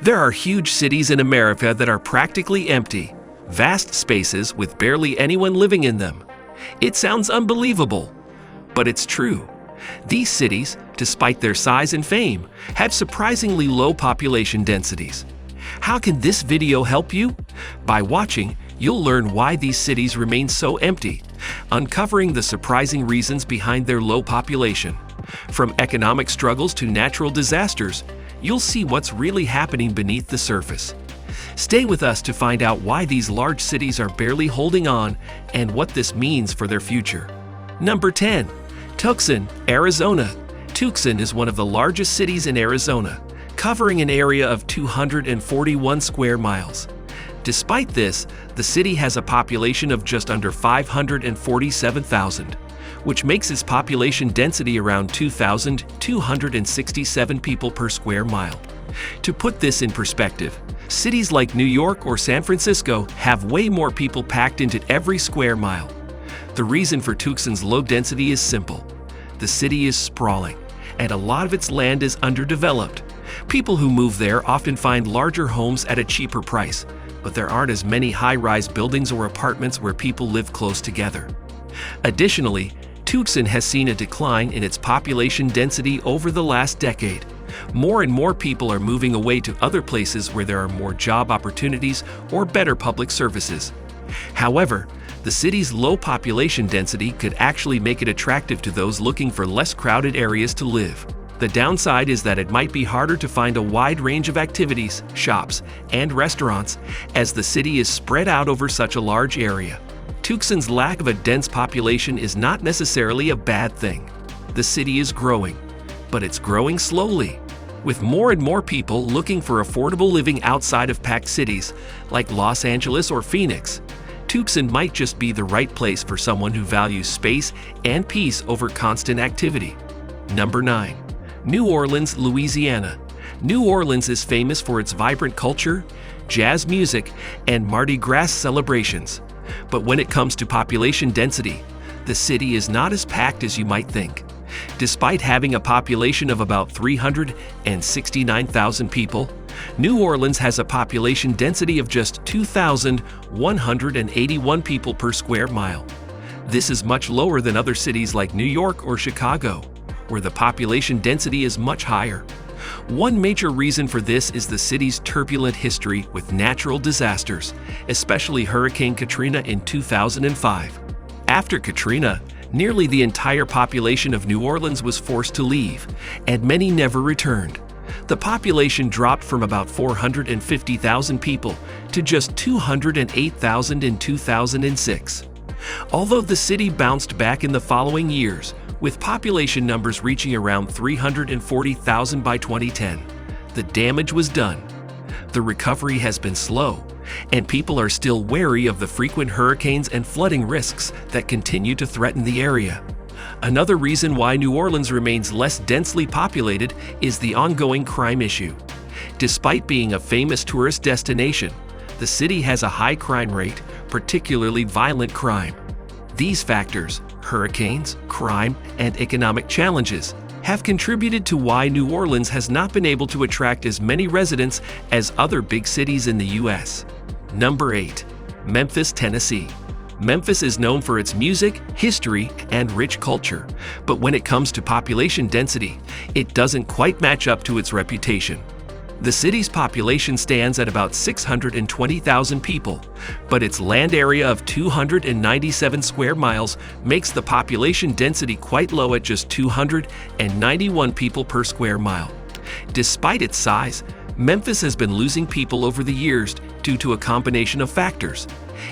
There are huge cities in America that are practically empty, vast spaces with barely anyone living in them. It sounds unbelievable, but it's true. These cities, despite their size and fame, have surprisingly low population densities. How can this video help you? By watching, you'll learn why these cities remain so empty, uncovering the surprising reasons behind their low population. From economic struggles to natural disasters, you'll see what's really happening beneath the surface. Stay with us to find out why these large cities are barely holding on and what this means for their future. Number 10. Tucson, Arizona. Tucson is one of the largest cities in Arizona, covering an area of 241 square miles. Despite this, the city has a population of just under 547,000, which makes its population density around 2,267 people per square mile. To put this in perspective, cities like New York or San Francisco have way more people packed into every square mile. The reason for Tucson's low density is simple. The city is sprawling, and a lot of its land is underdeveloped. People who move there often find larger homes at a cheaper price, but there aren't as many high-rise buildings or apartments where people live close together. Additionally, Tucson has seen a decline in its population density over the last decade. More and more people are moving away to other places where there are more job opportunities or better public services. However, the city's low population density could actually make it attractive to those looking for less crowded areas to live. The downside is that it might be harder to find a wide range of activities, shops, and restaurants as the city is spread out over such a large area. Tucson's lack of a dense population is not necessarily a bad thing. The city is growing, but it's growing slowly. With more and more people looking for affordable living outside of packed cities like Los Angeles or Phoenix, Tucson might just be the right place for someone who values space and peace over constant activity. Number 9. New Orleans, Louisiana. New Orleans is famous for its vibrant culture, jazz music, and Mardi Gras celebrations. But when it comes to population density, the city is not as packed as you might think. Despite having a population of about 369,000 people, New Orleans has a population density of just 2,181 people per square mile. This is much lower than other cities like New York or Chicago, where the population density is much higher. One major reason for this is the city's turbulent history with natural disasters, especially Hurricane Katrina in 2005. After Katrina, nearly the entire population of New Orleans was forced to leave, and many never returned. The population dropped from about 450,000 people to just 208,000 in 2006. Although the city bounced back in the following years, with population numbers reaching around 340,000 by 2010, the damage was done. The recovery has been slow, and people are still wary of the frequent hurricanes and flooding risks that continue to threaten the area. Another reason why New Orleans remains less densely populated is the ongoing crime issue. Despite being a famous tourist destination, the city has a high crime rate, particularly violent crime. These factors, hurricanes, crime, and economic challenges, have contributed to why New Orleans has not been able to attract as many residents as other big cities in the U.S. Number 8. Memphis, Tennessee. Memphis is known for its music, history, and rich culture, but when it comes to population density, it doesn't quite match up to its reputation. The city's population stands at about 620,000 people, but its land area of 297 square miles makes the population density quite low at just 291 people per square mile. Despite its size, Memphis has been losing people over the years due to a combination of factors,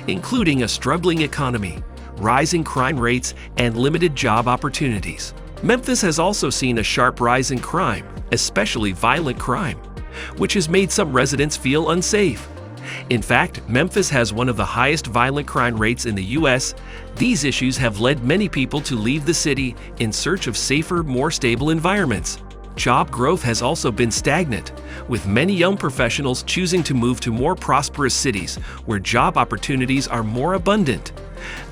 including a struggling economy, rising crime rates, and limited job opportunities. Memphis has also seen a sharp rise in crime, especially violent crime, which has made some residents feel unsafe. In fact, Memphis has one of the highest violent crime rates in the U.S. These issues have led many people to leave the city in search of safer, more stable environments. Job growth has also been stagnant, with many young professionals choosing to move to more prosperous cities where job opportunities are more abundant.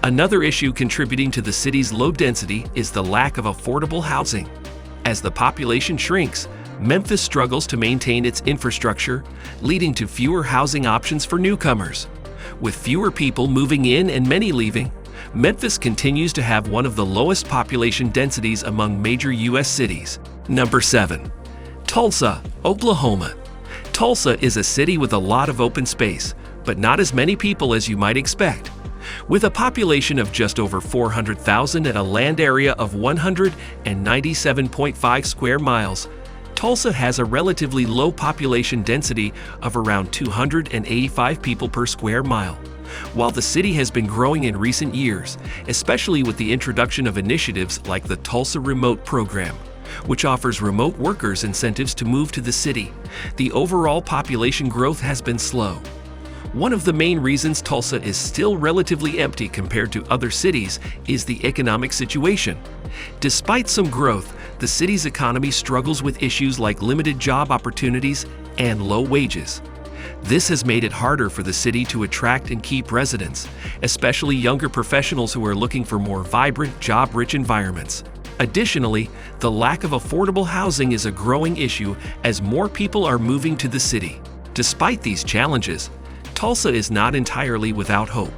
Another issue contributing to the city's low density is the lack of affordable housing. As the population shrinks, Memphis struggles to maintain its infrastructure, leading to fewer housing options for newcomers. With fewer people moving in and many leaving, Memphis continues to have one of the lowest population densities among major U.S. cities. Number 7. Tulsa, Oklahoma. Tulsa is a city with a lot of open space, but not as many people as you might expect. With a population of just over 400,000 and a land area of 197.5 square miles, Tulsa has a relatively low population density of around 285 people per square mile. While the city has been growing in recent years, especially with the introduction of initiatives like the Tulsa Remote Program, which offers remote workers incentives to move to the city, the overall population growth has been slow. One of the main reasons Tulsa is still relatively empty compared to other cities is the economic situation. Despite some growth, the city's economy struggles with issues like limited job opportunities and low wages. This has made it harder for the city to attract and keep residents, especially younger professionals who are looking for more vibrant, job-rich environments. Additionally, the lack of affordable housing is a growing issue as more people are moving to the city. Despite these challenges, Tulsa is not entirely without hope.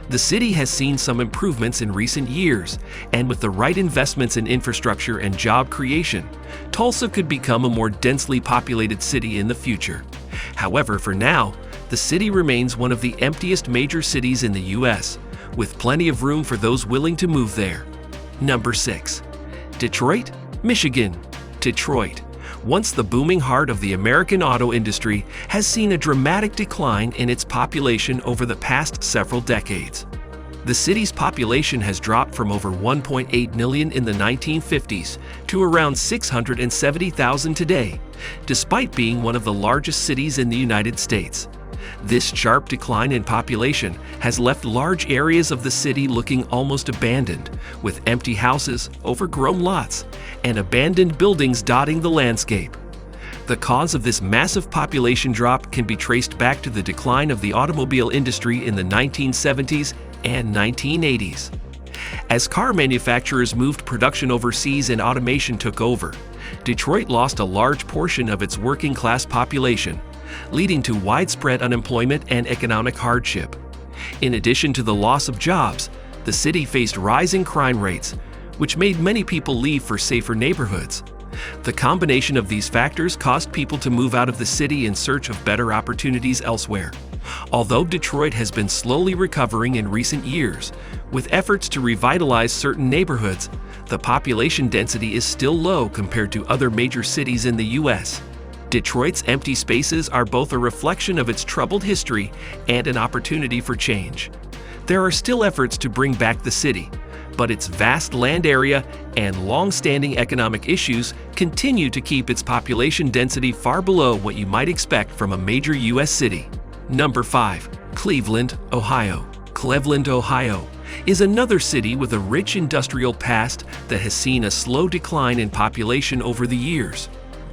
The city has seen some improvements in recent years, and with the right investments in infrastructure and job creation, Tulsa could become a more densely populated city in the future. However, for now, the city remains one of the emptiest major cities in the U.S., with plenty of room for those willing to move there. Number 6. Detroit, Michigan. Detroit, once the booming heart of the American auto industry, has seen a dramatic decline in its population over the past several decades. The city's population has dropped from over 1.8 million in the 1950s to around 670,000 today, despite being one of the largest cities in the United States. This sharp decline in population has left large areas of the city looking almost abandoned, with empty houses, overgrown lots, and abandoned buildings dotting the landscape. The cause of this massive population drop can be traced back to the decline of the automobile industry in the 1970s and 1980s. As car manufacturers moved production overseas and automation took over, Detroit lost a large portion of its working-class population, leading to widespread unemployment and economic hardship. In addition to the loss of jobs, the city faced rising crime rates, which made many people leave for safer neighborhoods. The combination of these factors caused people to move out of the city in search of better opportunities elsewhere. Although Detroit has been slowly recovering in recent years, with efforts to revitalize certain neighborhoods, the population density is still low compared to other major cities in the U.S. Detroit's empty spaces are both a reflection of its troubled history and an opportunity for change. There are still efforts to bring back the city, but its vast land area and long-standing economic issues continue to keep its population density far below what you might expect from a major U.S. city. Number 5. Cleveland, Ohio. Cleveland, Ohio is another city with a rich industrial past that has seen a slow decline in population over the years.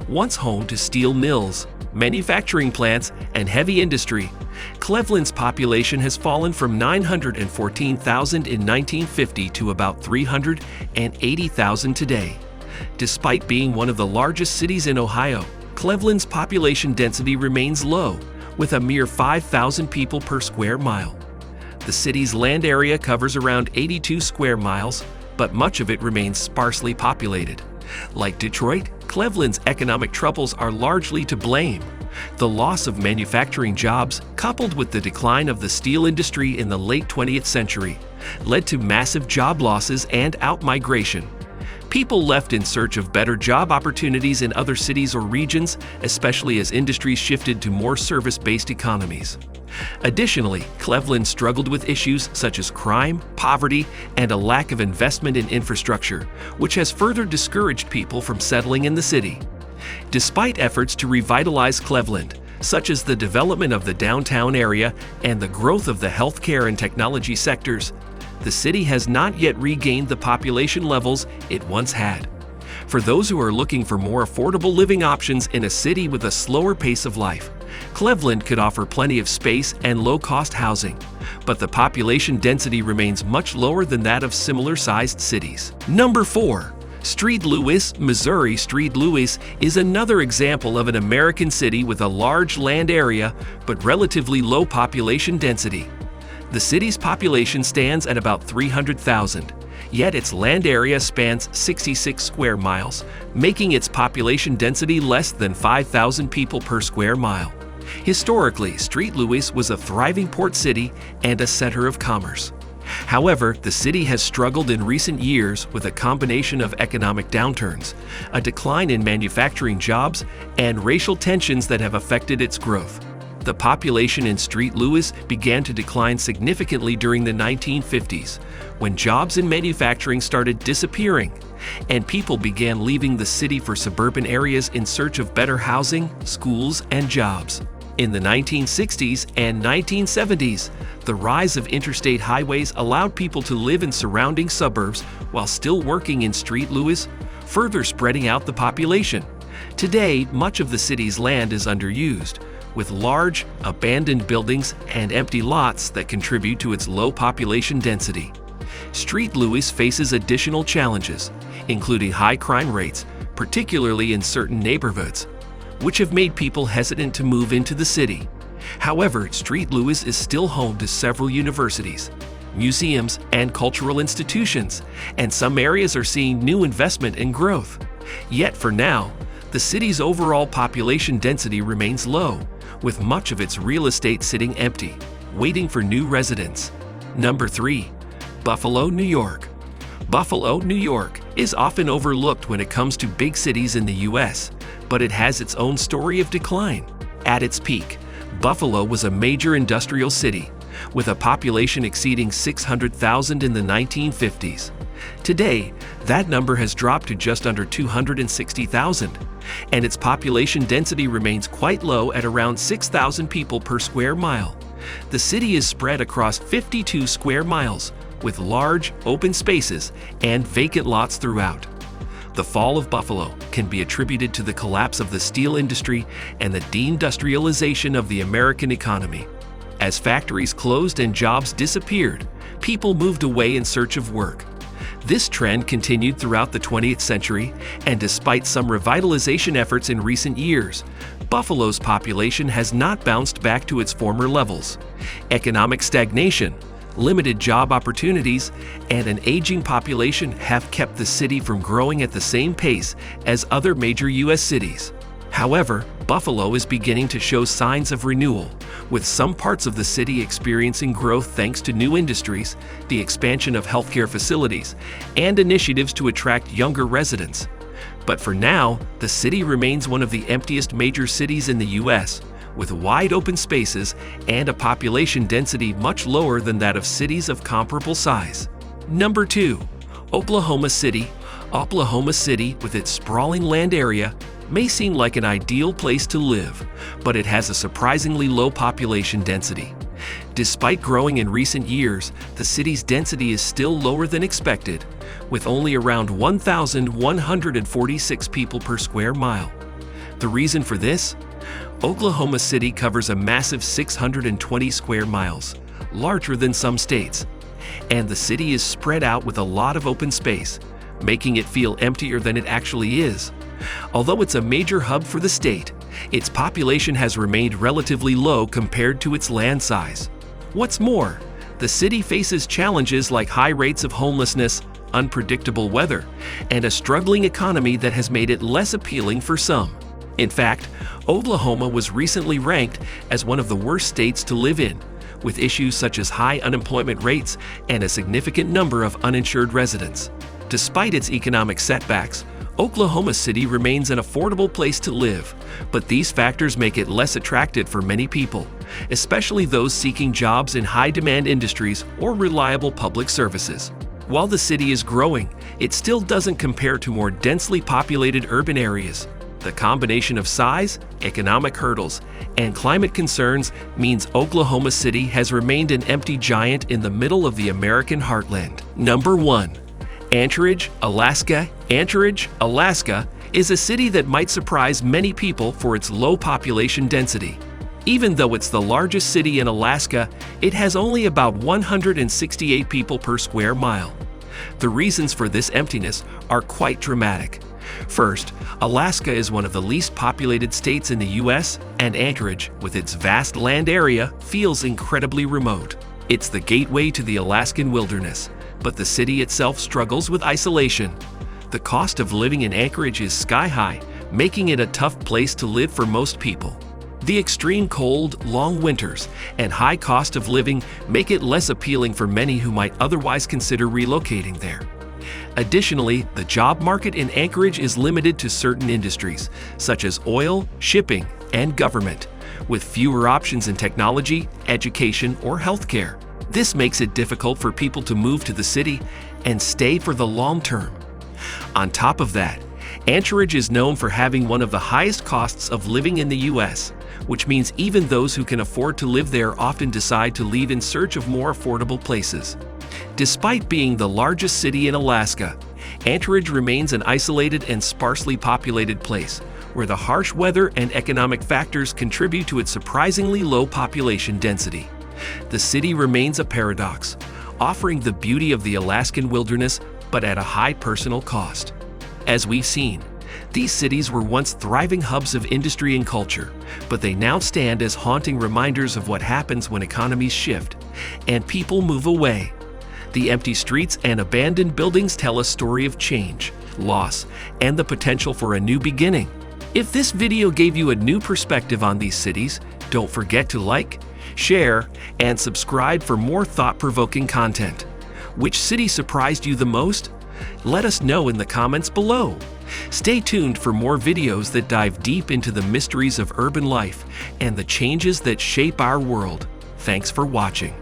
Once home to steel mills, manufacturing plants, and heavy industry, Cleveland's population has fallen from 914,000 in 1950 to about 380,000 today. Despite being one of the largest cities in Ohio, Cleveland's population density remains low, with a mere 5,000 people per square mile. The city's land area covers around 82 square miles, but much of it remains sparsely populated. Like Detroit, Cleveland's economic troubles are largely to blame. The loss of manufacturing jobs, coupled with the decline of the steel industry in the late 20th century, led to massive job losses and outmigration. People left in search of better job opportunities in other cities or regions, especially as industries shifted to more service-based economies. Additionally, Cleveland struggled with issues such as crime, poverty, and a lack of investment in infrastructure, which has further discouraged people from settling in the city. Despite efforts to revitalize Cleveland, such as the development of the downtown area and the growth of the healthcare and technology sectors, the city has not yet regained the population levels it once had. For those who are looking for more affordable living options in a city with a slower pace of life, Cleveland could offer plenty of space and low-cost housing, but the population density remains much lower than that of similar-sized cities. Number 4. St. Louis, Missouri. St. Louis is another example of an American city with a large land area but relatively low population density. The city's population stands at about 300,000, yet its land area spans 66 square miles, making its population density less than 5,000 people per square mile. Historically, St. Louis was a thriving port city and a center of commerce. However, the city has struggled in recent years with a combination of economic downturns, a decline in manufacturing jobs, and racial tensions that have affected its growth. The population in St. Louis began to decline significantly during the 1950s, when jobs in manufacturing started disappearing, and people began leaving the city for suburban areas in search of better housing, schools, and jobs. In the 1960s and 1970s, the rise of interstate highways allowed people to live in surrounding suburbs while still working in St. Louis, further spreading out the population. Today, much of the city's land is underused, with large, abandoned buildings and empty lots that contribute to its low population density. St. Louis faces additional challenges, including high crime rates, particularly in certain neighborhoods, which have made people hesitant to move into the city. However, St. Louis is still home to several universities, museums, and cultural institutions, and some areas are seeing new investment and growth. Yet for now, the city's overall population density remains low, with much of its real estate sitting empty, waiting for new residents. Number 3. Buffalo, New York. Buffalo, New York is often overlooked when it comes to big cities in the U.S., but it has its own story of decline. At its peak, Buffalo was a major industrial city, with a population exceeding 600,000 in the 1950s. Today, that number has dropped to just under 260,000, and its population density remains quite low at around 6,000 people per square mile. The city is spread across 52 square miles, with large, open spaces and vacant lots throughout. The fall of Buffalo can be attributed to the collapse of the steel industry and the deindustrialization of the American economy. As factories closed and jobs disappeared, people moved away in search of work. This trend continued throughout the 20th century, and despite some revitalization efforts in recent years, Buffalo's population has not bounced back to its former levels. Economic stagnation, limited job opportunities, and an aging population have kept the city from growing at the same pace as other major U.S. cities. However, Buffalo is beginning to show signs of renewal, with some parts of the city experiencing growth thanks to new industries, the expansion of healthcare facilities, and initiatives to attract younger residents. But for now, the city remains one of the emptiest major cities in the U.S., with wide open spaces and a population density much lower than that of cities of comparable size. Number 2. Oklahoma City. Oklahoma City, with its sprawling land area, may seem like an ideal place to live, but it has a surprisingly low population density. Despite growing in recent years, the city's density is still lower than expected, with only around 1,146 people per square mile. The reason for this? Oklahoma City covers a massive 620 square miles, larger than some states, and the city is spread out with a lot of open space, making it feel emptier than it actually is. Although it's a major hub for the state, its population has remained relatively low compared to its land size. What's more, the city faces challenges like high rates of homelessness, unpredictable weather, and a struggling economy that has made it less appealing for some. In fact, Oklahoma was recently ranked as one of the worst states to live in, with issues such as high unemployment rates and a significant number of uninsured residents. Despite its economic setbacks, Oklahoma City remains an affordable place to live, but these factors make it less attractive for many people, especially those seeking jobs in high-demand industries or reliable public services. While the city is growing, it still doesn't compare to more densely populated urban areas. The combination of size, economic hurdles, and climate concerns means Oklahoma City has remained an empty giant in the middle of the American heartland. Number 1. Anchorage, Alaska. Anchorage, Alaska is a city that might surprise many people for its low population density. Even though it's the largest city in Alaska, it has only about 168 people per square mile. The reasons for this emptiness are quite dramatic. First, Alaska is one of the least populated states in the U.S., and Anchorage, with its vast land area, feels incredibly remote. It's the gateway to the Alaskan wilderness, but the city itself struggles with isolation. The cost of living in Anchorage is sky-high, making it a tough place to live for most people. The extreme cold, long winters, and high cost of living make it less appealing for many who might otherwise consider relocating there. Additionally, the job market in Anchorage is limited to certain industries, such as oil, shipping, and government, with fewer options in technology, education, or healthcare. This makes it difficult for people to move to the city and stay for the long term. On top of that, Anchorage is known for having one of the highest costs of living in the U.S., which means even those who can afford to live there often decide to leave in search of more affordable places. Despite being the largest city in Alaska, Anchorage remains an isolated and sparsely populated place, where the harsh weather and economic factors contribute to its surprisingly low population density. The city remains a paradox, offering the beauty of the Alaskan wilderness, but at a high personal cost. As we've seen, these cities were once thriving hubs of industry and culture, but they now stand as haunting reminders of what happens when economies shift and people move away. The empty streets and abandoned buildings tell a story of change, loss, and the potential for a new beginning. If this video gave you a new perspective on these cities, don't forget to like, share, and subscribe for more thought-provoking content. Which city surprised you the most? Let us know in the comments below. Stay tuned for more videos that dive deep into the mysteries of urban life and the changes that shape our world. Thanks for watching.